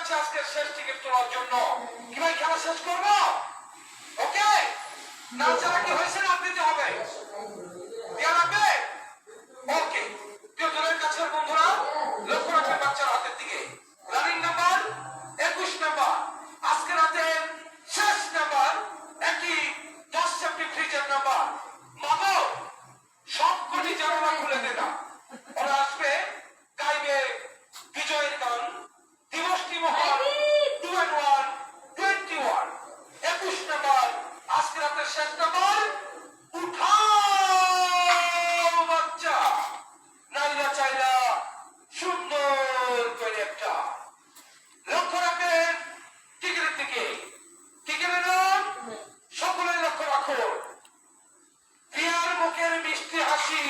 যাচ্ছে আজকে শেষ টিকিট তোলার জন্য। কি ভাই খেলা শেষ করবো? ওকে, না ছাড়া কি হয়েছে না দিতে হবে, দেওয়া লাগবে। ওকে, প্রিয় দলের কাছের বন্ধুরা লক্ষ্য রাখবেন বাচ্চার হাতের দিকে। রানিং নাম্বার 21 নাম্বার, আজকে রাতের শেষ নাম্বার, একই 10 সেফটি ফ্রিজের নাম্বার। মাগো সব কোটি জানালা খুলে দেনা, ওরা আসবে গাইবে বিজয়ের গান, দিবসটি মহান 2-1 21। 21 নাম্বার আজকে রাতের শেষ নাম্বার, উঠাও বাচ্চা, নাইলা চাইলা সুন্দর করে একটা। লক্ষ্য রাখবেন টিকিটের দিকে, টিকিটের নাম সকলে লক্ষ্য রাখো। প্রিয়ার মুখের মিষ্টি হাসি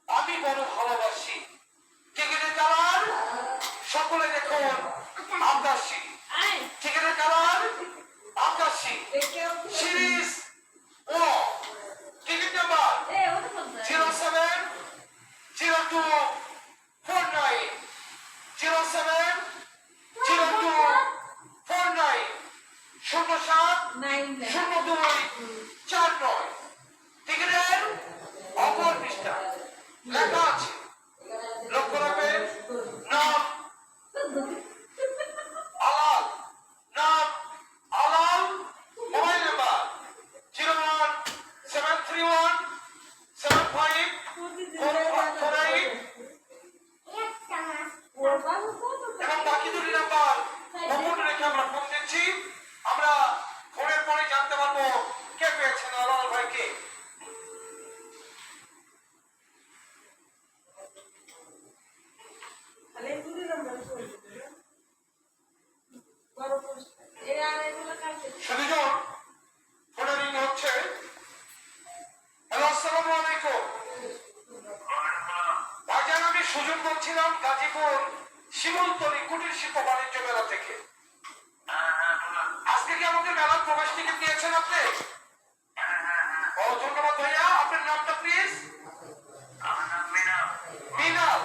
আমি বড় ভালোবাসি। টিকিটের কালার সকলে দেখুন আকাশী, টিকিটের কালার আকাশী। সিরিজ ও টিকিট নাম্বার 070249 070249 070249। টিকিটের অপর পৃষ্ঠা লেখা আছে, লক্ষ্য রাখবেন নাম আলাল, নাম আলাল, মোবাইল নাম্বার 017317545 এবং বাকি দুটি নাম্বার গোপন রেখে আমরা ফোন দিচ্ছি। আমরা ফোনের পরে জানতে পারবো কে পেয়েছেন আলাল ভাইকে। সুবিজন ফোনে রিং হচ্ছে। হ্যালো, আসসালামু আলাইকুম ভাইজান, আমি সুজন বলছিলাম গাজীপুর শিমুলতলী কুটির শিল্প বাণিজ্য মেলা থেকে। আজকে কি আমাদের মেলার প্রবেশ টিকিট দিয়েছেন আপনি? ও ধন্যবাদ ভাইয়া, আপনার নামটা প্লিজ। মিনাল।